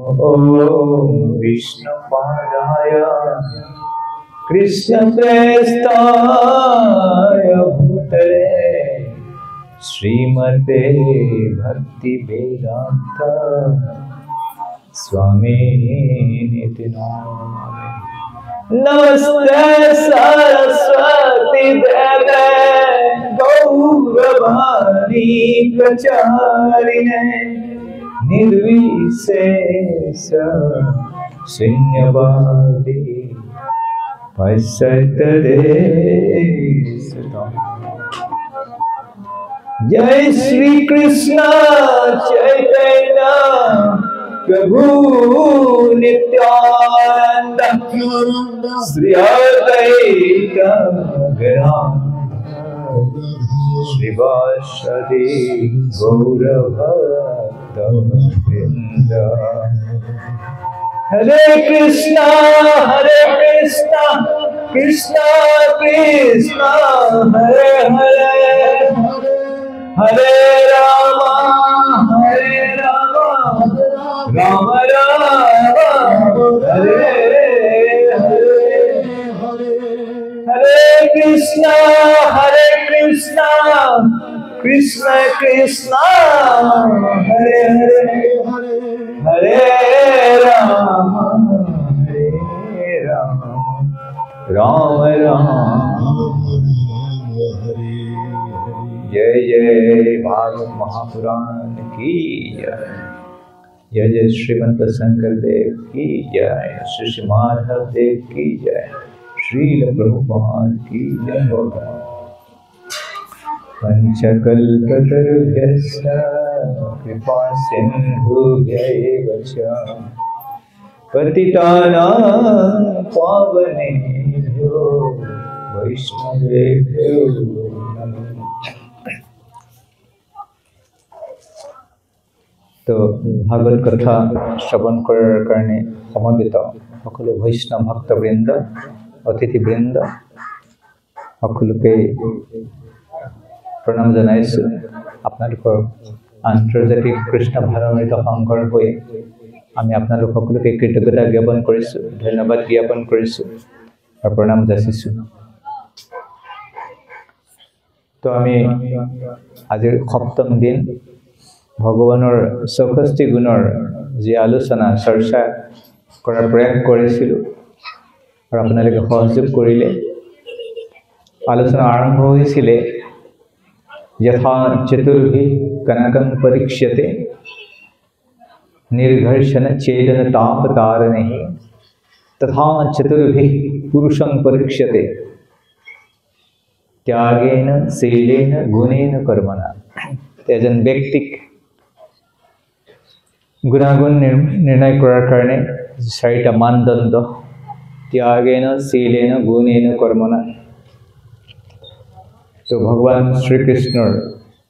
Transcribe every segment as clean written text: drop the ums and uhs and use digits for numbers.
Om Vishnupadaya Krishna Prestaya Bhutale Srimate Bhakti Vedanta Swami Niti Namane Namaste Saraswati Deve Gauravani Pracharine Nirvisesa Shunyavadi Paisatade Satam Jai Shri Krishna Chaitanya Prabhu Nityananda Sri Advaita Gadadhara Srivasadi Gauravata Vrinda Hare Krishna Krishna Krishna Hare Hare Hare Rama Rama Rama Hare Hare Krishna Krishna Krishna Hare Hare Hare Rama Rama Rama जय जय भागवत महापुराण की जय जय श्रीमंत शंकर देव की जय श्री माधव देव की जय श्रील प्रभुपाद की जय पंचकल्पतरुभ्यश्च कृपा सिन्धुभ्यैव च पतितानां पावनेभ्यो वैष्णवेभ्यो नमः। तो भागवत कथा श्रवण करार कारणे समवेत सकलो वैष्णव भक्तवृंद अतिथिवृंद सकलोके प्रणम जनाइছো। আপোনালোকৰ আন্তৰ্জাতিক কৃষ্ণ ভাৱনামৃত সংঘৰ হৈ আমি আপোনালোক সকলোকে কৃতজ্ঞতা জ্ঞাপন কৰিছো, ধন্যবাদ জ্ঞাপন কৰিছো আৰু প্ৰণাম যাচিছো। তো আমি আজিৰ সপ্তম দিন ভগৱানৰ 64 গুণৰ যি আলোচনা চৰ্চা কৰাৰ প্ৰয়াস কৰিছিলো আৰু আপোনালোকে সহযোগ কৰিলে। আলোচনা আৰম্ভ হৈছিলে यथा चतुर्भि कनकं परीक्ष्यते निर्घर्षण चेतन ताप तारणे तथा चतुर्भि पुरुषं परीक्ष्यते त्यागेन शीलेन गुणेन कर्मणा। एजन व्यक्तिक गुणागुण निर्णय करार कारणे चारिटा मानदंड त्यागेन शीलेन गुणेन कर्मणा। तो भगवान श्री कृष्णर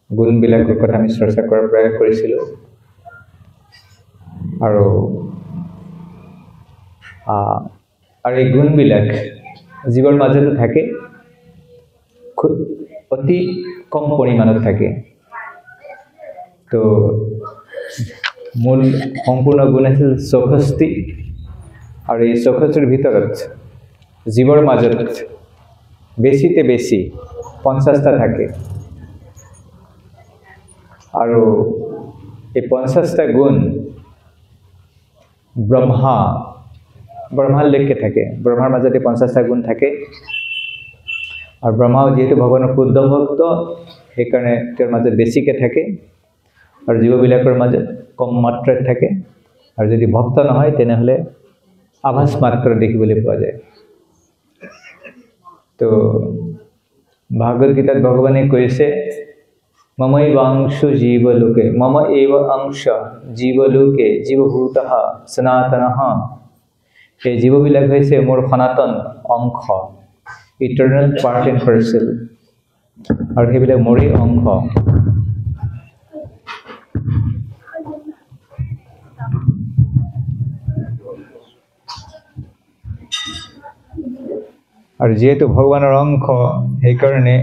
गुणबिलाকৰ কথা আমি চৰ্চা কৰাৰ প্ৰয়াস কৰিছিলো আৰু এই গুণবিলাক জীৱৰ মাজতে থাকে, খুব অতি কম পৰিমাণত থাকে। তো মূল সম্পূৰ্ণ গুণ আছিল 64 আৰু এই 64ৰ ভিতৰত জীৱৰ মাজত বেছিতে বেছি 50টা থাকে আৰু এই 50টা গুণ ব্ৰহ্মাৰ লেখকে থাকে। ব্ৰহ্মাৰ মাজতে 50টা গুণ থাকে আৰু ব্ৰহ্মাও যেহেতু ভগৱানৰ শুদ্ধ ভক্ত সেইকাৰণে তেওঁৰ মাজত বেছিকে থাকে আৰু জীৱবিলাকৰ মাজত কম মাত্ৰাত থাকে আৰু যদি ভক্ত নহয় তেনেহলে আভাস মাত্ৰ দেখিবলৈ পোৱা যায়। তো भागवत गीता भगवाने कैसे मम एवांश जीवलोके मम एव अंश जीवलोके जीवभूतः सनातनः। এই জীৱবিলাক হৈছে মোৰ সনাতন অংশ, ইটাৰনেল পাৰ্ট এণ্ড পাৰ্সেল, আৰু সেইবিলাক মোৰে অংশ। और जेहेतु भगवानर अंश সেইকাৰণে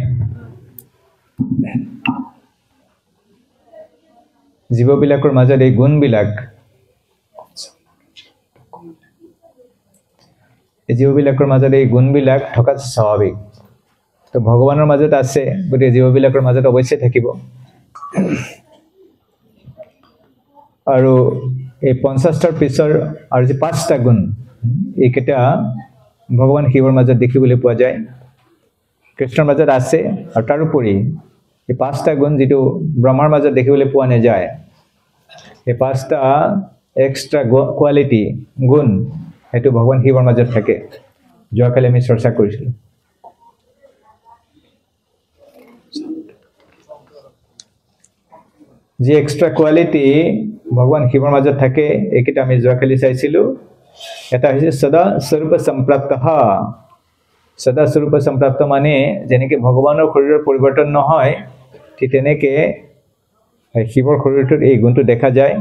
জীৱবিলাকৰ মাজত এই গুণবিলাক এই জীৱবিলাকৰ মাজত এই গুণবিলাক থকাটো স্বাভাৱিক তো ভগৱানৰ মাজত আছে গতিকে জীৱবিলাকৰ মাজত অৱশ্যে থাকিব আৰু এই 50টাৰ পিছৰ আৰু যে 5টা গুণ এইকেইটা ভগৱান শিৱৰ মাজত দেখিবলৈ পোৱা যায় কৃষ্ণৰ মাজত আছে আৰু তাৰোপৰি এই 5টা গুণ যেটো ব্ৰহ্মাৰ মাজত দেখিবলৈ পোৱা নাযায় এই 5টা এক্সট্ৰা কোৱালিটি গুণ হেতু ভগৱান শিৱৰ মাজত থাকে যোৱাকালি আমি চৰ্চা কৰিছিলোঁ যে এক্সট্ৰা কোৱালিটি ভগৱান শিৱৰ মাজত থাকে এইকেইটা আমি যোৱাকালি চাইছিলোঁ এটা হৈছে সদা স্বৰূপ সম্প্ৰাপ্তঃ সদা স্বৰূপ সম্প্ৰাপ্ত মানে যেনেকৈ ভগৱানৰ শৰীৰৰ পৰিৱৰ্তন নহয় ঠিক তেনেকৈ শিৱৰ শৰীৰটোত এই গুণটো দেখা যায়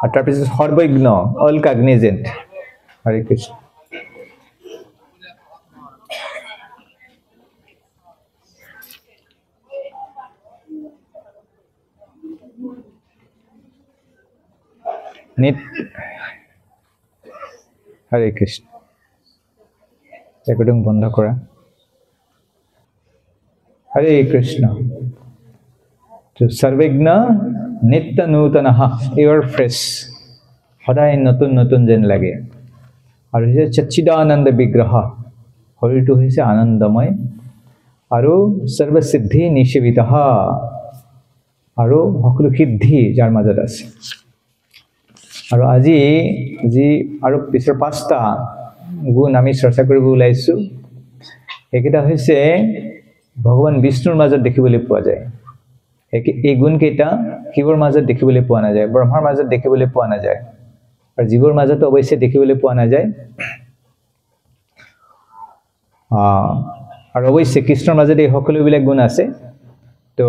আৰু তাৰপিছত সৰ্বজ্ঞ all Cognizant Hare Krishna Hare Krishna recording বন্ধ কৰা হৰে কৃষ্ণ তো সৰ্বজ্ঞ নিত্য নূতন এভাৰ ফ্ৰেশ সদায় নতুন নতুন যেন লাগে আৰু হৈছে সচ্চিদানন্দ বিগ্ৰহ শৰীৰটো হৈছে আনন্দময় আৰু সৰ্বসিদ্ধি নিষেবিত আৰু সকলো সিদ্ধি যাৰ মাজত আছে আৰু আজি যি আৰু পিছৰ 5টা গুণ আমি চৰ্চা কৰিব ওলাইছো এইকেইটা হৈছে ভগৱান বিষ্ণুৰ মাজত দেখিবলৈ পোৱা যায় এই গুণ কেইটা শিৱৰ মাজত দেখিবলৈ পোৱা নাযায় ব্ৰহ্মাৰ মাজত দেখিবলৈ পোৱা নাযায় আৰু জীৱৰ মাজত অৱশ্যে দেখিবলৈ পোৱা নাযায় আৰু অৱশ্যে কৃষ্ণৰ মাজত এই সকলোবিলাক গুণ আছে তো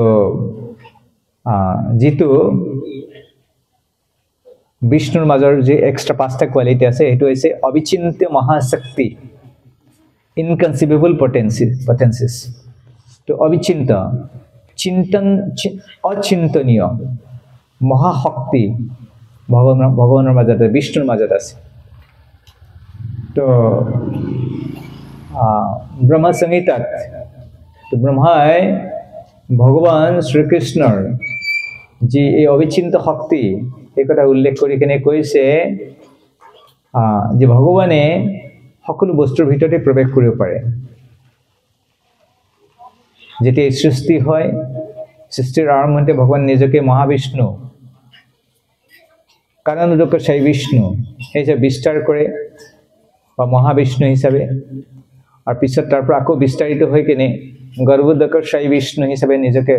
যিটো বিষ্ণুৰ মাজৰ যে এক্সট্ৰা 5টা কোৱালিটি আছে এটো হৈছে অবিচিন্ত্য মহাশক্তি ইনকনসিভেবল পটেন্সিস তো অবিচিন্ত চিন্তন অচিন্তনীয় মহাশক্তি ভগৱানৰ মাজত বিষ্ণুৰ মাজত আছে তো ব্ৰহ্ম সংহিতাত তো ব্ৰহ্মাই ভগৱান শ্ৰীকৃষ্ণৰ যি এই অবিচিন্ত শক্তি এই কথা উল্লেখ কৰি কেনে কৈছে যে ভগৱানে সকলো বস্তুৰ ভিতৰতে প্ৰৱেশ কৰিব পাৰে যেতিয়া সৃষ্টি হয় সৃষ্টিৰ আৰম্ভণতে ভগৱান নিজকে মহাবিষ্ণু কাৰণোদকশায়ী বিষ্ণু হিচাপে বিস্তাৰ কৰে বা মহাবিষ্ণু হিচাপে আৰু পিছত তাৰ পৰা আকৌ বিস্তাৰিত হৈ কেনে গৰ্ভোদকশায়ী বিষ্ণু হিচাপে নিজকে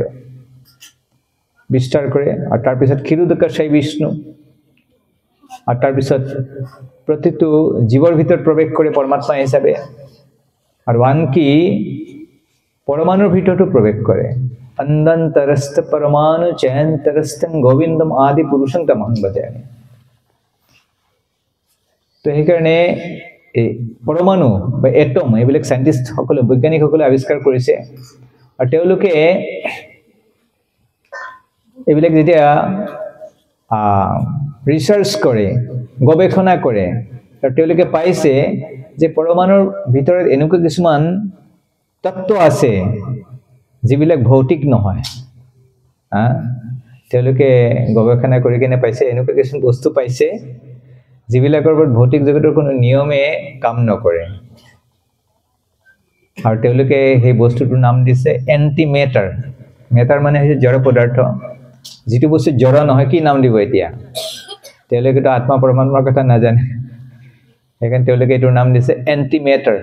বিস্তাৰ কৰে আৰু তাৰ পিছত ক্ষীৰোদকশায়ী বিষ্ণু আৰু তাৰ পিছত প্ৰতিটো জীৱৰ ভিতৰত প্ৰৱেশ কৰে পৰমাত্মা হিচাপে আৰু আনকি পৰমাণুৰ ভিতৰতো প্ৰৱেশ কৰে অনন্তৰস্থ পৰমাণু চয়ন্তৰস্থং গোবিন্দম আদি পুৰুষং তমহং ভজামি তো সেইকাৰণে এই পৰমাণু বা এটম এইবিলাক সাইন্টিষ্ট সকলে বৈজ্ঞানিকসকলে আৱিষ্কাৰ কৰিছে আৰু তেওঁলোকে এইবিলাক যেতিয়া ৰিসাৰ্চ কৰে গৱেষণা কৰে আৰু তেওঁলোকে পাইছে যে পৰমাণুৰ ভিতৰত এনেকুৱা কিছুমান তত্ত্ব আছে যিবিলাক ভৌতিক নহয় তেওঁলোকে গৱেষণা কৰি কেনে পাইছে এনেকুৱা কিছুমান বস্তু পাইছে যিবিলাকৰ ওপৰত ভৌতিক জগতৰ কোনো নিয়মে কাম নকৰে আৰু তেওঁলোকে সেই বস্তুটোৰ নাম দিছে এন্টি মেটাৰ মেটাৰ মানে হৈছে জড় পদাৰ্থ যিটো বস্তু জড় নহয় কি নাম দিব এতিয়া তেওঁলোকে তো আত্মা পৰমাত্মাৰ কথা নাজানে সেইকাৰণে তেওঁলোকে এইটোৰ নাম দিছে এন্টি মেটাৰ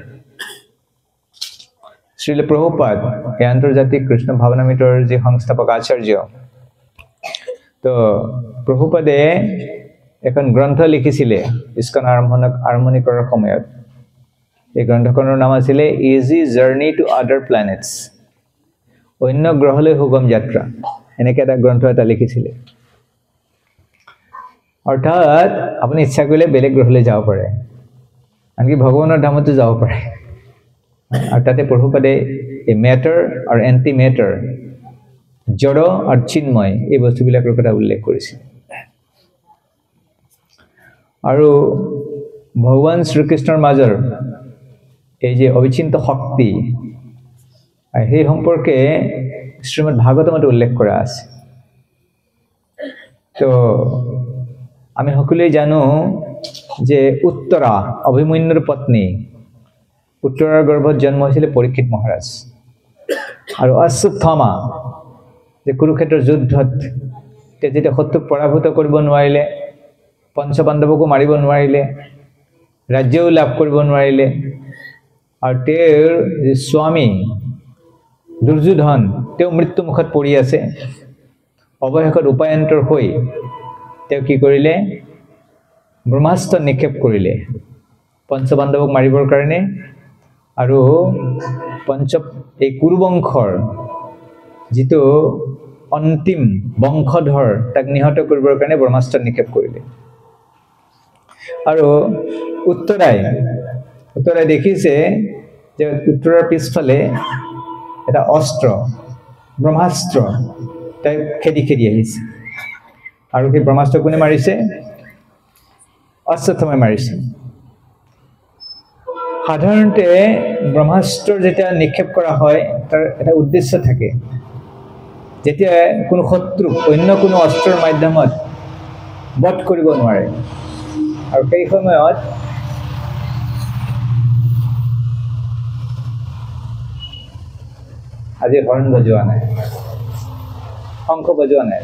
শ্ৰীল প্ৰভুপাদ এই আন্তৰ্জাতিক কৃষ্ণ ভাৱনামিত্ৰৰ যি সংস্থাপক আচাৰ্য তো প্ৰভুপাদে এখন গ্ৰন্থ লিখিছিলে ইস্কন আৰম্ভণি কৰাৰ সময়ত এই গ্ৰন্থখনৰ নাম আছিলে ইজি জাৰ্নি টু আদাৰ প্লেনেটছ অন্য গ্ৰহলৈ সুগম যাত্ৰা এনেকৈ এটা গ্ৰন্থ এটা লিখিছিলে অৰ্থাৎ আপুনি ইচ্ছা কৰিলে বেলেগ গ্ৰহলৈ যাব পাৰে আনকি ভগৱানৰ ধামতো যাব পাৰে আৰু তাতে প্ৰভুপাদে এই মেটাৰ আৰু এন্টি মেটাৰ জড় আৰু চিন্ময় এই বস্তুবিলাকৰ কথা উল্লেখ কৰিছে আৰু ভগৱান শ্ৰীকৃষ্ণৰ মাজৰ এই যে অবিচ্ছিন্ন শক্তি সেই সম্পৰ্কে শ্ৰীমদ ভাগৱতমত উল্লেখ কৰা আছে। তো আমি সকলোৱে জানো যে উত্তৰা অভিমন্যুৰ পত্নী, উত্তৰাৰ গৰ্ভত জন্ম হৈছিলে পৰীক্ষিত মহাৰাজ। আৰু অশ্বত্থামা যে কুৰুক্ষেত্ৰৰ যুদ্ধত যেতিয়া শত্ৰুক পৰাভূত কৰিব নোৱাৰিলে, পঞ্চপাণ্ডৱকো মাৰিব নোৱাৰিলে, ৰাজ্যও লাভ কৰিব নোৱাৰিলে, আৰু তেওঁৰ স্বামী দুৰ্যোধন তেওঁ মৃত্যুমুখত পৰি আছে, অৱশেষত উপায়ন্তৰ হৈ তেওঁ কি কৰিলে, ব্ৰহ্মাস্ত্ৰ নিক্ষেপ কৰিলে পঞ্চপাণ্ডৱক মাৰিবৰ কাৰণে। আৰু এই কুৰুবংশৰ যিটো অন্তিম বংশধৰ তাক নিহত কৰিবৰ কাৰণে ব্ৰহ্মাস্ত্ৰ নিক্ষেপ কৰিলে। আৰু উত্তৰাই দেখিছে যে উত্তৰাৰ পিছফালে এটা অস্ত্ৰ, ব্ৰহ্মাস্ত্ৰ তাই খেদি খেদি আহিছে। আৰু সেই ব্ৰহ্মাস্ত্ৰ কোনে মাৰিছে? অশ্বত্থামাই মাৰিছে। সাধাৰণতে ব্ৰহ্মাস্ত্ৰ যেতিয়া নিক্ষেপ কৰা হয় তাৰ এটা উদ্দেশ্য থাকে, যেতিয়া কোনো শত্ৰুক অন্য কোনো অস্ত্ৰৰ মাধ্যমত বধ কৰিব নোৱাৰে। আৰু সেই সময়ত আজি হৰ্ণ বজোৱা নাই, শংখ বজোৱা নাই,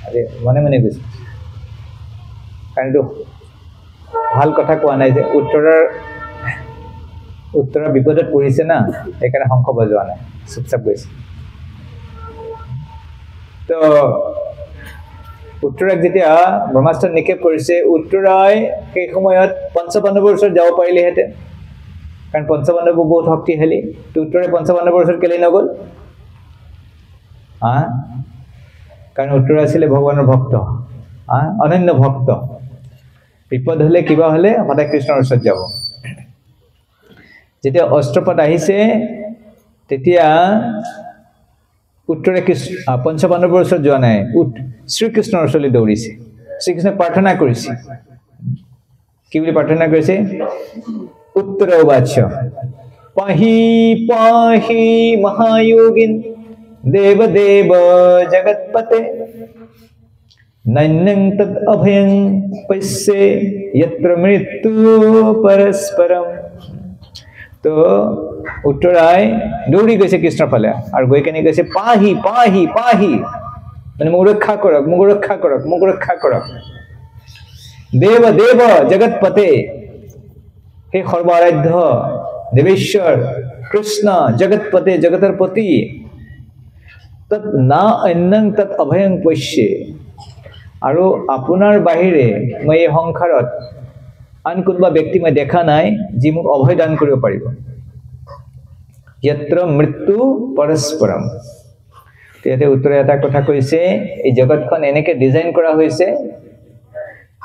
আজি মনে মনে গৈছে, কাৰণ এইটো ভাল কথা কোৱা নাই যে উত্তৰাৰ বিপদত পৰিছে না, সেইকাৰণে শংখ বজোৱা নাই, চুপচাপ গৈছে। তো উত্তৰাক যেতিয়া ব্ৰহ্মাস্ত্ৰ নিক্ষেপ কৰিছে, উত্তৰাই সেই সময়ত পঞ্চপাণ্ডৱৰ ওচৰত যাব পাৰিলেহেঁতেন, কাৰণ পঞ্চপাণ্ডৱ বহুত শক্তিশালী। তো উত্তৰে পঞ্চপাণ্ডৱৰ ওচৰত কেলৈ নগ'ল? কাৰণ উত্তৰ আছিলে ভগৱানৰ ভক্ত, অনন্য ভক্ত। বিপদ হ'লে কিবা হ'লে সদায় কৃষ্ণৰ ওচৰত যাব। যেতিয়া অস্ত্ৰপাত আহিছে তেতিয়া উত্তৰে পঞ্চপাণ্ডৱৰ ওচৰত যোৱা নাই, শ্ৰীকৃষ্ণৰ ওচৰলৈ দৌৰিছে। শ্ৰীকৃষ্ণক প্ৰাৰ্থনা কৰিছে। কি বুলি প্ৰাৰ্থনা কৰিছে? উত্তৰ উবাচ পাহি পাহি মহায়োগিন দেৱ দেৱ জগৎপতে নন্যং তদ অভয়ং পশ্যে যত্ৰ মৃত্যু পৰস্পৰম। তো উত্তৰাই দৌৰি গৈছে কৃষ্ণৰ ফালে, আৰু গৈ কেনে গৈছে পাহি পাহি পাহি, মানে মোক ৰক্ষা কৰক, মোক ৰক্ষা কৰক, মোক ৰক্ষা কৰক। দেৱ দেৱ জগৎপতে, সেই সৰ্বাৰাধ্য দেৱেশ্বৰ কৃষ্ণ জগৎপতে, জগতৰ পতি। তৎ না অন্যং তৎ অভয়ং পশ্যে, আৰু আপোনাৰ বাহিৰে মই এই সংসাৰত আন কোনোবা ব্যক্তি মই দেখা নাই যি মোক অভয় দান কৰিব পাৰিব। যত্ৰ মৃত্যু পৰস্পৰম। ইয়াতে উত্তৰে এটা কথা কৈছে, এই জগতখন এনেকৈ ডিজাইন কৰা হৈছে,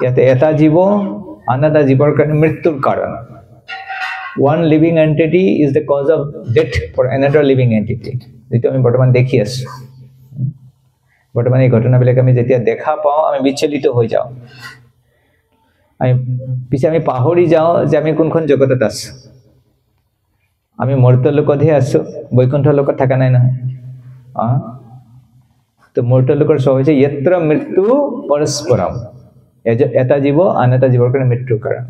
ইয়াতে এটা জীৱ আন এটা জীৱৰ কাৰণে মৃত্যুৰ কাৰণ। One living entity is the cause of death for another living entity, যিটো আমি বৰ্তমান দেখি আছোঁ। বৰ্তমান এই ঘটনাবিলাক আমি যেতিয়া দেখা পাওঁ আমি বিচলিত হৈ যাওঁ, পিছে আমি পাহৰি যাওঁ যে আমি কোনখন জগতত আছোঁ। আমি মৰ্ত্য লোকতহে আছোঁ, বৈকুণ্ঠ লোকত থকা নাই নহয়। তো মৰ্ত্য লোকৰ স্বভাৱ হৈছে যত্ৰ মৃত্যু পৰস্পৰম, এটা জীৱ আন এটা জীৱৰ কাৰণে মৃত্যুৰ কাৰণ।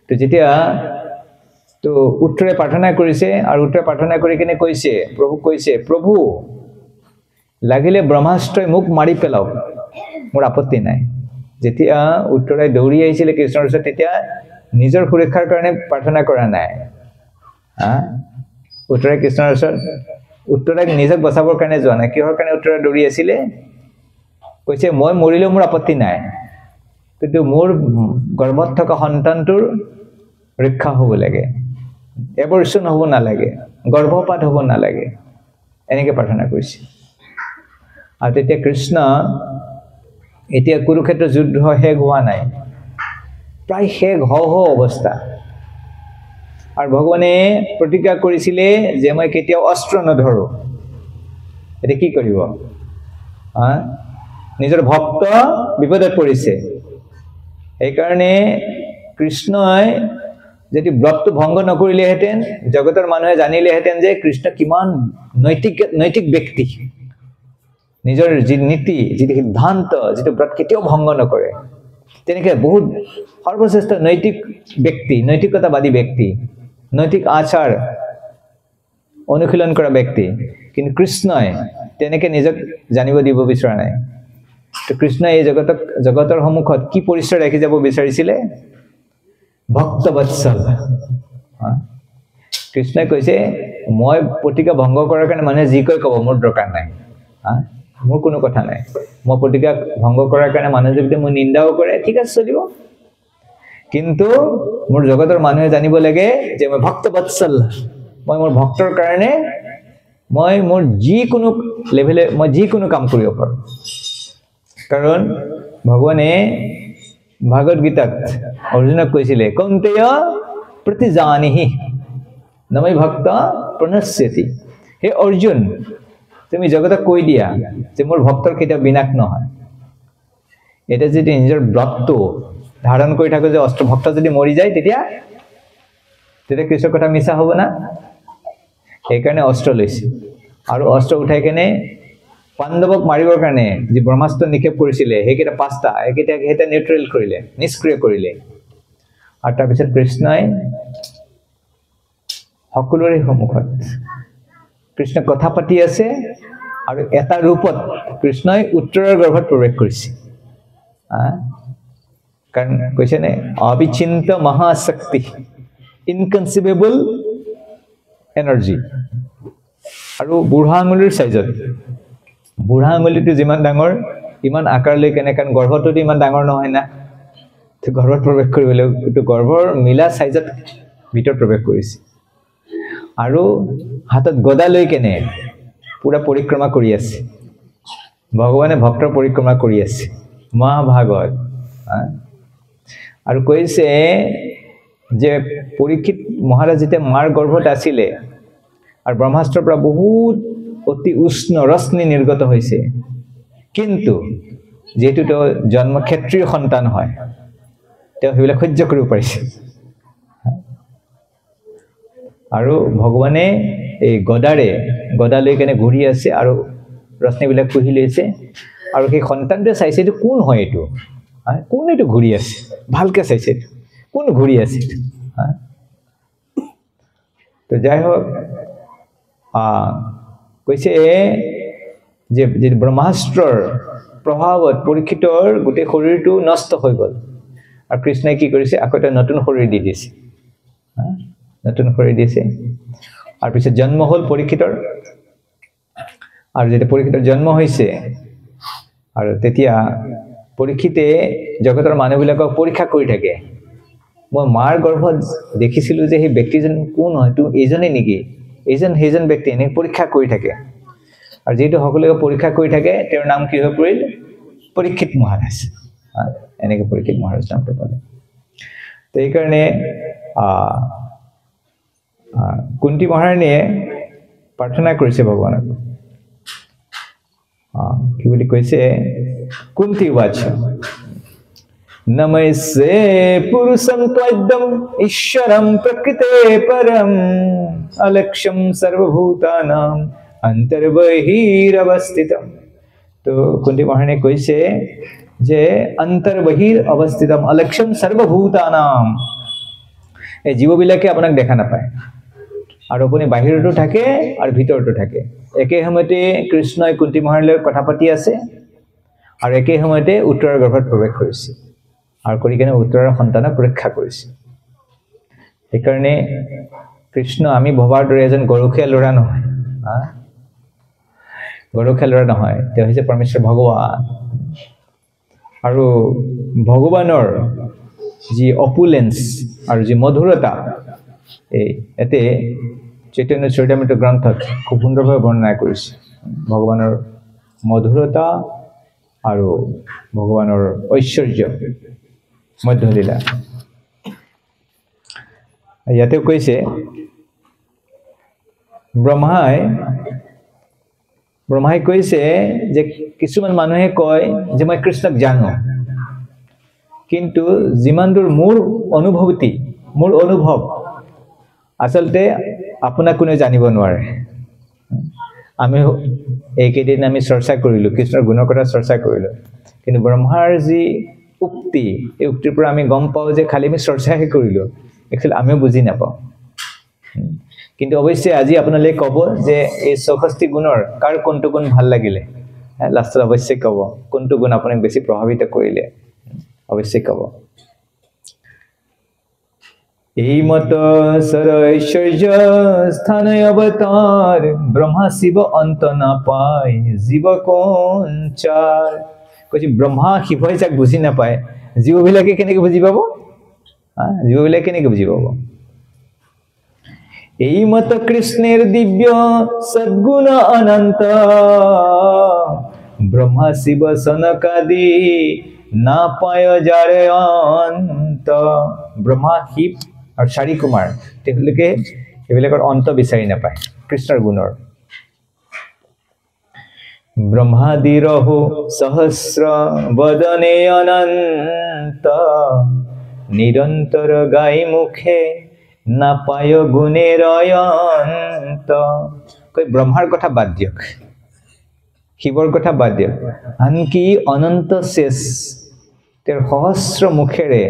তো যেতিয়া তো উত্তৰে প্ৰাৰ্থনা কৰিছে, আৰু উত্তৰে প্ৰাৰ্থনা কৰি কিনে কৈছে, প্ৰভুক কৈছে, প্ৰভু লাগিলে ব্ৰহ্মাস্ত্ৰই মোক মাৰি পেলাওক, মোৰ আপত্তি নাই। যেতিয়া উত্তৰাই দৌৰি আহিছিলে কৃষ্ণৰ ওচৰত, তেতিয়া নিজৰ সুৰক্ষাৰ কাৰণে প্ৰাৰ্থনা কৰা নাই। উত্তৰাই কৃষ্ণৰ ওচৰত উত্তৰাক নিজক বচাবৰ কাৰণে যোৱা নাই। কিহৰ কাৰণে উত্তৰে দৌৰি আছিলে? কৈছে মই মৰিলেও মোৰ আপত্তি নাই, কিন্তু মোৰ গৰ্ভত থকা সন্তানটোৰ ৰক্ষা হ'ব লাগে, এবৰ্ষণ হ'ব নালাগে, গৰ্ভপাত হ'ব নালাগে, এনেকৈ প্ৰাৰ্থনা কৰিছে। আৰু তেতিয়া কৃষ্ণ, এতিয়া কুৰুক্ষেত্ৰৰ যুদ্ধ শেষ হোৱা নাই, প্ৰায় শেষ হওঁ হওঁ অৱস্থা। আৰু ভগৱানে প্ৰতিজ্ঞা কৰিছিলে যে মই কেতিয়াও অস্ত্ৰ নধৰোঁ। এতিয়া কি কৰিব? নিজৰ ভক্ত বিপদত পৰিছে এইকাৰণে কৃষ্ণই যদি ব্ৰতটো ভংগ নকৰিলেহেঁতেন জগতৰ মানুহে জানিলেহেঁতেন যে কৃষ্ণ কিমান নৈতিক ব্যক্তি নিজৰ যি নীতি যিটো সিদ্ধান্ত যিটো ব্ৰত কেতিয়াও ভংগ নকৰে তেনেকৈ বহুত সৰ্বশ্ৰেষ্ঠ নৈতিক ব্যক্তি নৈতিকতাবাদী ব্যক্তি নৈতিক আচাৰ অনুশীলন কৰা ব্যক্তি কিন্তু কৃষ্ণই তেনেকৈ নিজক জানিব দিব বিচৰা নাই তো কৃষ্ণই এই জগতৰ সন্মুখত কি পৰিচয় ৰাখি যাব বিচাৰিছিলে ভক্তবৎসল কৃষ্ণই কৈছে মই প্ৰতিজ্ঞা ভংগ কৰাৰ কাৰণে মানুহে যি কয় ক'ব মোৰ দৰকাৰ নাই মোৰ কোনো কথা নাই মই প্ৰতিজ্ঞা ভংগ কৰাৰ কাৰণে মানুহে যদি মোৰ নিন্দাও কৰে ঠিক আছে চলিব কিন্তু মোৰ জগতৰ মানুহে জানিব লাগে যে মই ভক্তবৎসল মই মোৰ ভক্তৰ কাৰণে মই মোৰ যিকোনো লেভেলে মই যিকোনো কাম কৰিব পাৰোঁ কাৰণ ভগৱানে ভাগৱত গীতাত অৰ্জুনক কৈছিলে কৌন্তেয় প্ৰতিজানিহি নমৈ ভক্ত প্ৰণশ্যতি হে অৰ্জুন তুমি জগতক কৈ দিয়া যে মোৰ ভক্তৰ কেতিয়াও বিনাশ নহয় এটা যদি নিজৰ ব্ৰতটো ধাৰণ কৰি থাকো যে অষ্ট ভক্ত যদি মৰি যায় তেতিয়া কৃষ্ণৰ কথা মিছা হ'ব না সেইকাৰণে অস্ত্ৰ লৈছে আৰু অস্ত্ৰ উঠাই কেনে পাণ্ডৱক মাৰিবৰ কাৰণে যি ব্ৰহ্মাস্ত্ৰ নিক্ষেপ কৰিছিলে সেইকেইটা পাঁচটা সেইকেইটা নিউট্ৰেল কৰিলে নিষ্ক্ৰিয় কৰিলে আৰু তাৰপিছত কৃষ্ণই সকলোৰে সন্মুখত কৃষ্ণ কথা পাতি আছে আৰু এটা ৰূপত কৃষ্ণই উত্তৰৰ গৰ্ভত প্ৰৱেশ কৰিছে কাৰণ কৈছেনে অবিচিন্ত মহাশক্তি ইনকনচিভেবল এনাৰ্জি আৰু বুঢ়া আঙুলিৰ চাইজত বুঢ়া আঙুলিটো যিমান ডাঙৰ ইমান আকাৰ লৈ কেনে কাৰণ গৰ্ভটোতো ইমান ডাঙৰ নহয় না তো গৰ্ভত প্ৰৱেশ কৰিবলৈ এইটো গৰ্ভৰ মিলা চাইজত ভিতৰত প্ৰৱেশ কৰিছে আৰু হাতত গদা লৈ কেনে পুৰা পৰিক্ৰমা কৰি আছে ভগৱানে ভক্তৰ পৰিক্ৰমা কৰি আছে মহাভাগৱত আৰু কৈছে যে পৰীক্ষিত মহাৰাজ যেতিয়া মাৰ গৰ্ভত আছিলে আৰু ব্ৰহ্মাস্ত্ৰৰ পৰা বহুত অতি উষ্ণ ৰশ্মি নিৰ্গত হৈছে কিন্তু যেহেতু তেওঁ জন্ম ক্ষেত্ৰীয় সন্তান হয় তেওঁ সেইবিলাক সহ্য কৰিব পাৰিছে আৰু ভগৱানে এই গদা লৈ কেনে ঘূৰি আছে আৰু ৰশ্মিবিলাক পুহি লৈছে আৰু সেই সন্তানটোৱে চাইছে এইটো কোন হয় এইটো কোন এইটো ঘূৰি আছে ভালকৈ চাইছে কোন ঘূৰি আছে তো যাই হোক কৈছে যে ব্ৰহ্মাস্ত্ৰৰ প্ৰভাৱত পৰীক্ষিতৰ গোটেই শৰীৰটো নষ্ট হৈ গ'ল আৰু কৃষ্ণই কি কৰিছে আকৌ এটা নতুন শৰীৰ দি দিছে নতুন শৰীৰ দিছে আৰু পিছত জন্ম হ'ল পৰীক্ষিতৰ আৰু যেতিয়া পৰীক্ষিতৰ জন্ম হৈছে আৰু তেতিয়া পৰীক্ষিতে জগতৰ মানুহবিলাকক পৰীক্ষা কৰি থাকে মই মাৰ গৰ্ভত দেখিছিলোঁ যে সেই ব্যক্তিজন কোন হয় তো এইজনেই নেকি সেইজন ব্যক্তি এনেকৈ পৰীক্ষা কৰি থাকে আৰু যিহেতু সকলোকে পৰীক্ষা কৰি থাকে তেওঁৰ নাম কি হৈ পৰিল পৰীক্ষিত মহাৰাজ এনেকৈ পৰীক্ষিত মহাৰাজ নামটো পালে তো এইকাৰণে কুন্তি মহাৰাণীয়ে প্ৰাৰ্থনা কৰিছে ভগৱানক কি বুলি কৈছে কুন্তি উবাচ নমস্তে পুৰুষং ত্বদ্যম ঈশ্বৰম প্ৰকৃতে পৰম অলক্ষ্যম সৰ্বভূতানাম অন্তৰ্বহিৰৱস্থিতম তো কুন্তি মহাৰাণীয়ে কৈছে যে অন্তৰ্বহিৰ অৱস্থিতম অলক্ষ্যম সৰ্বভূতানাম এই জীৱবিলাকে আপোনাক দেখা নাপায় আৰু আপুনি বাহিৰতো থাকে আৰু ভিতৰতো থাকে একে সময়তে কৃষ্ণই কুন্তি মহাৰাণীৰ লগত কথা পাতি আছে আৰু একে সময়তে উত্তৰৰ গৰ্ভত প্ৰৱেশ কৰিছে আৰু কৰি কেনে উত্তৰৰ সন্তানক ৰক্ষা কৰিছে সেইকাৰণে কৃষ্ণ আমি ভবাৰ দৰে এজন গৰুখীয়া ল'ৰা নহয় গৰুখীয়া ল'ৰা নহয় তেওঁ হৈছে পৰমেশ্বৰ ভগৱান আৰু ভগৱানৰ যি অপুলেন্স আৰু যি মধুৰতা এতে চৈতন্য চৰিতামৃত গ্ৰন্থত খুব সুন্দৰভাৱে বৰ্ণনা কৰিছে ভগৱানৰ মধুৰতা আৰু ভগৱানৰ ঐশ্বৰ্য মধ্যলীলা ইয়াতেও কৈছে ব্ৰহ্মাই ব্ৰহ্মাই কৈছে যে কিছুমান মানুহে কয় যে মই কৃষ্ণক জানো, কিন্তু যিমান দূৰ মোৰ অনুভৱ আচলতে আপোনাক কোনে জানিব নোৱাৰে। আমি এইকেইদিন আমি চৰ্চা কৰিলোঁ, কৃষ্ণৰ গুণৰ কথা চৰ্চা কৰিলোঁ, কিন্তু ব্ৰহ্মাৰ যি উক্তি, এই উক্তিৰ পৰা আমি গম পাওঁ যে খালি আমি চৰ্চাহে কৰিলোঁ, একচুৱেলি আমিও বুজি নাপাওঁ। কিন্তু অৱশ্যে আজি আপোনালোকে ক'ব যে এই ৬৪ গুণৰ কাৰ কোনটো গুণ ভাল লাগিলে, লাষ্টত অৱশ্যে ক'ব কোনটো গুণ আপোনাক বেছি প্ৰভাৱিত কৰিলে, অৱশ্যে ক'ব। এই মত সৰ ঐশ্বৰ্য স্থানয় অৱতাৰ, ব্ৰহ্মা শিৱ অন্ত নাপায় জীৱ কোন চাৰ। কৈছে ব্ৰহ্মা শিৱই যাক বুজি নাপায়, জীৱবিলাকে কেনেকৈ বুজি পাব? জীৱবিলাকে কেনেকৈ বুজি পাব? এই মত কৃষ্ণেৰ দিব্য সদ্গুণ অনন্ত, ব্ৰহ্মা শিব সনকাদি না পায় যাৰে অন্ত। ব্ৰহ্মা শিৱ আৰু ৪ কুমাৰ তেওঁলোকে এইবিলাকৰ অন্ত বিচাৰি নাপায় কৃষ্ণৰ গুণৰ। ব্ৰহ্মাদিৰহু সহস্ৰ বদনে অনন্ত, নিৰন্তৰ গাই মুখে নাপায় গুণেৰ অন্ত। কৈ ব্ৰহ্মাৰ কথা বাদ দিয়ক, শিৱৰ কথা বাদ দিয়ক, আনকি অনন্ত শেষ তেওঁৰ সহস্ৰ মুখেৰে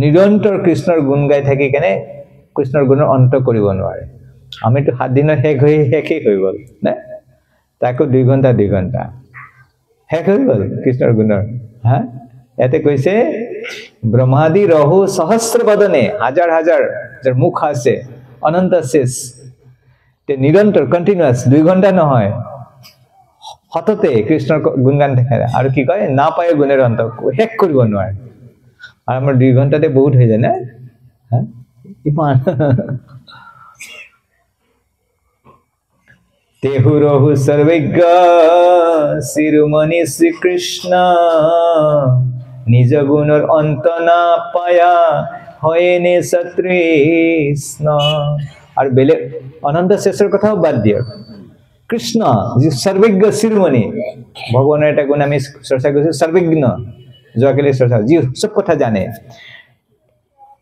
নিৰন্তৰ কৃষ্ণৰ গুণ গাই থাকি কেনে কৃষ্ণৰ গুণৰ অন্ত কৰিব নোৱাৰে। আমিতো ৭ দিনত শেষেই হৈ গ'ল নে, তাকো ২ ঘণ্টা শেষ হৈ গ'ল কৃষ্ণৰ গুণৰ। ইয়াতে কৈছে ব্ৰহ্মাদি ৰহু সহস্ৰ বদনে, হাজাৰ হাজাৰ যাৰ মুখ আছে, অনন্ত শেষ, নিৰন্তৰ কণ্টিনিউৱাছ, ২ ঘণ্টা নহয়, সততে কৃষ্ণৰ গুণগান দেখায়। আৰু কি কয়? না পায় গুণেৰ অন্ত, শেষ কৰিব নোৱাৰে। আৰু আমাৰ ২ ঘণ্টাতে বহুত হৈ যায় না, ইমান। তেহু ৰহু সৰ্বজ্ঞ শিৰোমণি শ্ৰীকৃষ্ণ, নিজ গুণৰ অন্ত না পায়া হয়নে সতৃষ্ণ। আৰু বেলেগ অনন্ত শেষৰ কথাও বাদ দিয়ক, কৃষ্ণ যি সৰ্বজ্ঞ শিৰোমণি, ভগৱানৰ এটা গুণ আমি চৰ্চা কৰিছোঁ, সৰ্বজ্ঞ, যোৱাকালি চৰ্চা, যি চব কথা জানে,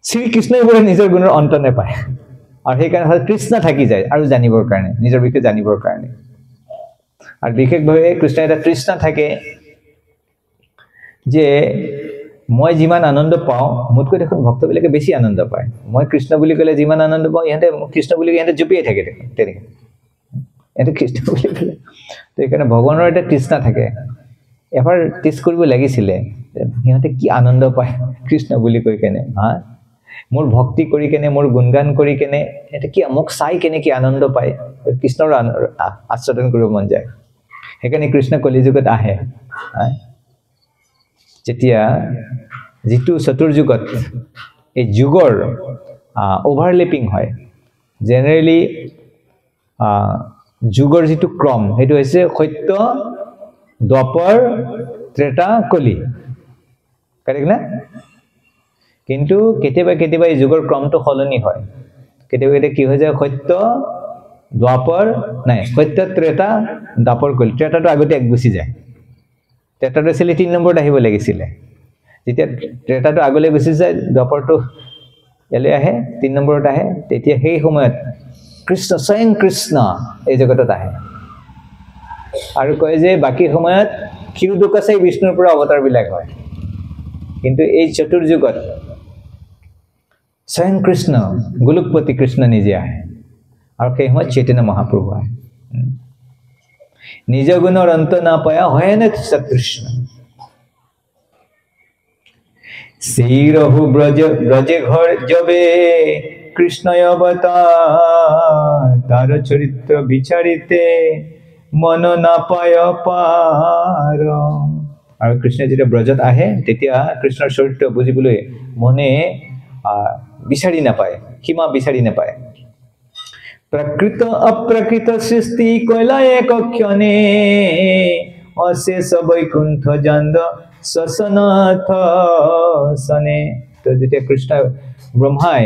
শ্ৰীকৃষ্ণই বোলে নিজৰ গুণৰ অন্ত নাপায়। আৰু সেইকাৰণে কৃষ্ণ থাকি যায় আৰু জানিবৰ কাৰণে, নিজৰ বিষয়ে জানিবৰ কাৰণে। আৰু বিশেষভাৱে কৃষ্ণ এটা তৃষ্ণা থাকে যে মই যিমান আনন্দ পাওঁ, মোতকৈ দেখোন ভক্তবিলাকে বেছি আনন্দ পায়। মই কৃষ্ণ বুলি ক'লে যিমান আনন্দ পাওঁ, ইহঁতে কৃষ্ণ বুলি ইহঁতে জুপিয়াই থাকে দেখোন, তেনেকৈ ইহঁতে কৃষ্ণ বুলি ক'লে। তো সেইকাৰণে ভগৱানৰ এটা তৃষ্ণা থাকে। এবাৰ টেষ্ট কৰিব লাগিছিলে সিহঁতে কি আনন্দ পায় কৃষ্ণ বুলি কৈ কেনে, মোৰ ভক্তি কৰি কেনে, মোৰ গুণগান কৰি কেনে এটা কি, মোক চাই কেনে কি আনন্দ পায়, কৃষ্ণৰ আস্বাদন কৰিব মন যায়। সেইকাৰণে কৃষ্ণ কলিযুগত আহে। যেতিয়া যিটো চতুৰ্যুগত এই যুগৰ অভাৰলেপিং হয়, জেনেৰেলি যুগৰ যিটো ক্ৰম সেইটো হৈছে সত্য, দ্বাপৰ, ত্ৰেতা, কলি, কাৰেক্ট না? কিন্তু কেতিয়াবা কেতিয়াবা এই যুগৰ ক্ৰমটো সলনি হয়। কেতিয়াবা কেতিয়াবা কি হৈ যায়, সত্য, দ্বাপৰ, সত্য, ত্ৰেতা, দ্বাপৰ, কলি। ত্ৰেতাটো আগতে গুচি যায়। ত্ৰেতাটো আছিলে ৩ নম্বৰত আহিব লাগিছিলে। যেতিয়া ত্ৰেতাটো আগলৈ গুচি যায়, দ্বাপৰটো ইয়ালৈ আহে, ৩ নম্বৰত আহে, তেতিয়া সেই সময়ত কৃষ্ণ, স্বয়ং কৃষ্ণ এই জগতত আহে। আৰু কয় যে বাকী সময়ত ক্ষীৰোদকাচাই বিষ্ণুৰ পৰা অৱতাৰবিলাক হয়, কিন্তু এই চতুৰ্যুগত স্বয়ং কৃষ্ণ, গোলোকপতি কৃষ্ণ নিজে আহে। আৰু সেই সময়ত চৈতন্য মহাপ্ৰভু আহে। নিজ গুণৰ অন্ত নাপায়া হয় নে সতৃষ্ণ, সেই ৰহু ব্ৰজে ঘৰ যবে কৃষ্ণয় অবতাৰ, তাৰ চৰিত্ৰ বিচাৰিতে মন নাপায় পাৰ। আৰু কৃষ্ণ যেতিয়া ব্ৰজত আহে, তেতিয়া কৃষ্ণৰ চৰিত্ৰ বুজিবলৈ মনে বিচাৰি নাপায়, সীমা বিচাৰি নাপায়। প্ৰকৃত অপ্ৰকৃত সৃষ্টি কইলা এক ক্ষণে, অশেষ বৈকুণ্ঠ জান্দ শশনাথ সনে। তো যেতিয়া কৃষ্ণ ব্ৰহ্মাই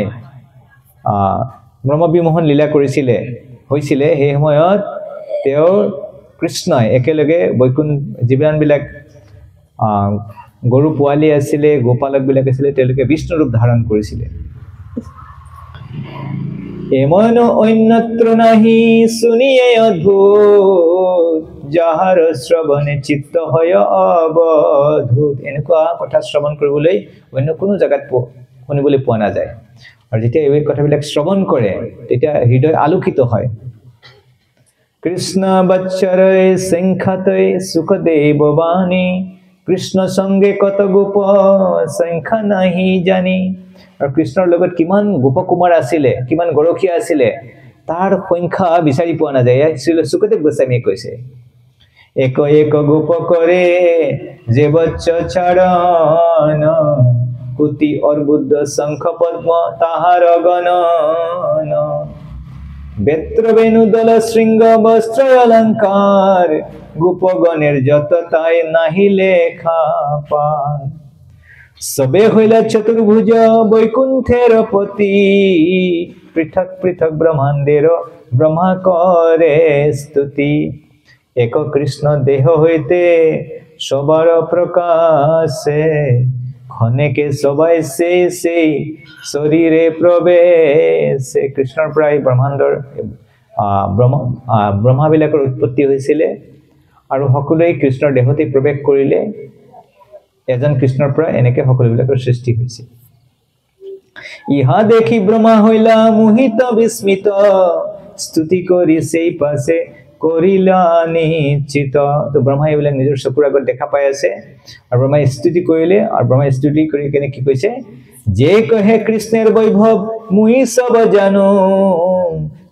ব্ৰহ্মবিমোহন লীলা হৈছিলে, সেই সময়ত তেওঁৰ কৃষ্ণই একেলগে বৈকুণ্ঠ যিমানবিলাক গৰু পোৱালি আছিলে গোপালকবিলাক আছিলে তেওঁলোকে বিষ্ণু ৰূপ ধাৰণ কৰিছিলে এমন অন্যত্ৰ নাহি শুনিয়ে অদ্ভুত যাহাৰ শ্ৰৱণে চিত্ত হয় অবধূত এনেকুৱা কথা শ্ৰৱণ কৰিবলৈ অন্য কোনো জায়গাত শুনিবলৈ পোৱা নাযায় আৰু যেতিয়া এই কথাবিলাক শ্ৰৱণ কৰে তেতিয়া হৃদয় আলোকিত হয় কৃষ্ণ বৎসৰয় সংখ্যাতয় সুখদেৱ বাণী কৃষ্ণ সঙ্গে কত গোপ সংখ্যা নাহি জানি আৰু কৃষ্ণৰ লগত কিমান গোপকুমাৰ আছিলে কিমান গৰখীয়া আছিলে তাৰ সংখ্যা বিচাৰি পোৱা নাযায় শ্ৰীল সুখদেৱ গোস্বামীয়ে কৈছে এক এক গোপ কৰে যে বৎস চৰণ কোটি অৰ্বুদ্ধ শঙ্খ পদ্ম তাহাৰ গণন বেত্র বেণু দল শৃঙ্গ বস্ত্র অলঙ্কার গোপগণের যত তাই নাহি লেখা পার সবে হইলা চতুর্ভুজ বৈকুণ্ঠের পতি পৃথক পৃথক ব্রহ্মাণ্ডের ব্রহ্মা করে স্তুতি এক কৃষ্ণ দেহ হইতে সবার প্রকাশে ক্ষণেকে সবাই সেই শরীরে প্রবেশে কৃষ্ণৰ পৰাই ব্ৰহ্মাণ্ডৰ ব্ৰহ্মাবিলাকৰ উৎপত্তি হৈছিলে আৰু সকলোৱে কৃষ্ণৰ দেহতে প্ৰৱেশ কৰিলে এজন কৃষ্ণৰ পৰা এনেকৈ সকলোবিলাকৰ সৃষ্টি হৈছিল ইহা দেখি ব্ৰহ্মা হইলা মোহিত বিস্মিত স্তুতি কৰি সেই পাছে কৰিলা নিশ্চিত তো ব্ৰহ্মা এইবিলাক নিজৰ চকুৰ আগত দেখা পাই আছে আৰু ব্ৰহ্মাই স্তুতি কৰিলে আৰু ব্ৰহ্মাই স্তুতি কৰি কেনে কি কৈছে যে কহে কৃষ্ণের বৈভব মুই সব জানো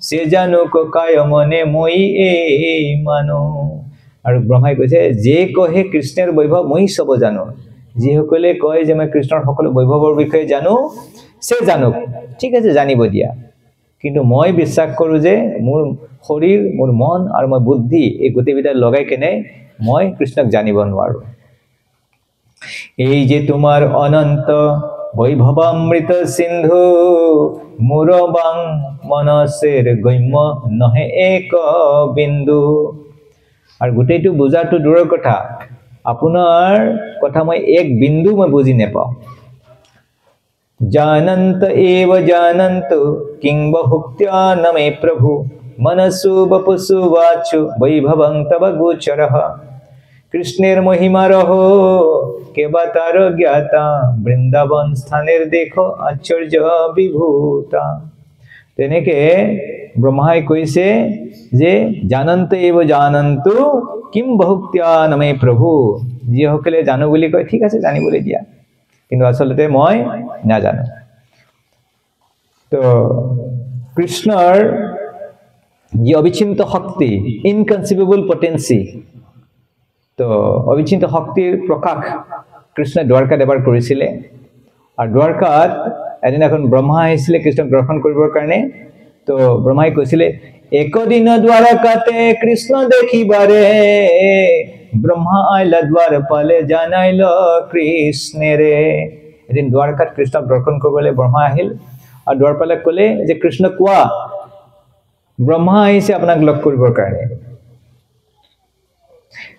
সে জানো কায় মনে মই এই মানো আৰু ব্ৰহ্মাই কৈছে যে কহে কৃষ্ণেৰ বৈভব মুই সব জানো যিসকলে কয় যে মই কৃষ্ণৰ সকলো বৈভৱৰ বিষয়ে জানো সে জানো ঠিক আছে জানিব দিয়া কিন্তু মই বিশ্বাস কৰো যে মোৰ শৰীৰ মোৰ মন আৰু মই বুদ্ধি এই গতিবিধা লগাই কেনে মই কৃষ্ণক জানিব নোৱাৰো এই যে তোমাৰ অনন্ত বৈভৱামৃত সিন্ধু মুৰবাং মনসেৰ গম্য নহে এক বিন্দু আৰু গোটেইটো বুজাটো দূৰৰ কথা আপোনাৰ কথা মই এক বিন্দু মই বুজি নেপাওঁ जानन्त एव जानन्तु किं बहुक्त्या न मे प्रभु मनसु बपुसु वाचु वैभवं तव गोचरः कृष्णेर महिमा रहो केबा तार ज्ञाता वृंदावन स्थानेर देखो आश्चर्य विभूता তেনেকে ব্ৰহ্মাই কৈছে যে जानन्त एव जानन्तु किं बहुक्त्या न मे प्रभु যিসকলে জানো বুলি কয় ঠিক আছে জানিবলৈ দিয়া কিন্তু আসলতে মই নাজানো তো কৃষ্ণৰ যি অবিচ্ছিন্ন শক্তি ইনকনসিভেবল পটেন্সি তো অবিচ্ছিন্ন শক্তিৰ প্ৰকাশ কৃষ্ণ দ্বাৰকাত এবাৰ কৰিছিলে আৰু দ্বাৰকাত এদিন এখন ব্ৰহ্মা আহিছিলে কৃষ্ণক দৰ্শন কৰিবৰ কাৰণে তো ব্ৰহ্মাই কৈছিলে একদিন দ্বাৰকাতে কৃষ্ণ দেখিবাৰে ব্ৰহ্মা আইলা দ্বাৰ পালে জানাইল কৃষ্ণেৰে এদিন দ্বাৰকাত কৃষ্ণক দৰ্শন কৰিবলৈ ব্ৰহ্মা আহিল আৰু দ্বাৰপালে ক'লে যে কৃষ্ণ কোৱা ব্ৰহ্মা আহিছে আপোনাক লগ কৰিবৰ কাৰণে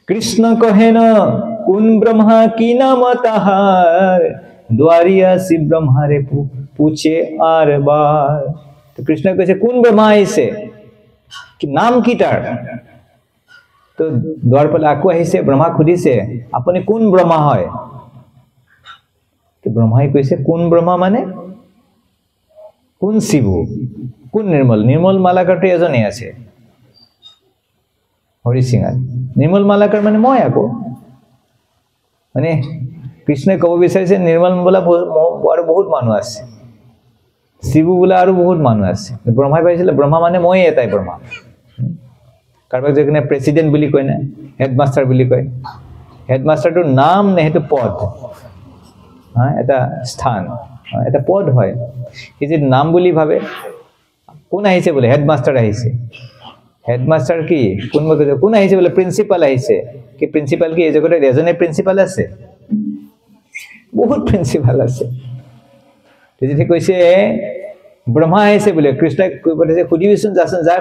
কৃষ্ণ কহে ন কোন ব্ৰহ্মা কি নাম তাহাৰ দ্বাৰিয়া শিব ব্ৰহ্মাৰে পুছে আৰ বাৰ তো কৃষ্ণ কৈছে কোন ব্ৰহ্মা আহিছে কি নাম কি তাৰ তো দ্বাৰপালে আকৌ আহিছে ব্ৰহ্মা খুদিছে আপুনি কোন ব্ৰহ্মা হয় তো ব্ৰহ্মাই কৈছে কোন ব্ৰহ্মা মানে কোন শিৱ কোন নিৰ্মল মালাকাৰটো এজনে আছে হৰি সিংহাত নিৰ্মল মালাকাৰ মানে মই আকৌ মানে কৃষ্ণই ক'ব বিচাৰিছে নিৰ্মল বোলা আৰু বহুত মানুহ আছে শিৱ বোলা আৰু বহুত মানুহ আছে ব্ৰহ্মাই কৈছিলে ব্ৰহ্মা মানে মই এটাই ব্ৰহ্মা কাৰোবাক যেনে প্ৰেসিডেন্ট বুলি কয় না হেডমাস্টাৰ বুলি কয় হেডমাস্টাৰটোৰ নাম নে হেতু পদ এটা স্থান এটা পদ হয় এই যে নাম বুলি ভাবে কোন আহিছে বলে হেডমাস্টাৰ আহিছে হেডমাস্টাৰ কি কোন আহিছে বলে প্ৰিন্সিপাল আহিছে কি প্ৰিন্সিপাল কি এই জগতে এজনে প্ৰিন্সিপাল আছে বহুত প্ৰিন্সিপাল আছে তেতিয়া কৈছে ব্ৰহ্মা আহিছে বলে কৃষ্ণই কৈছে খুদিবিচোন যাচোন যা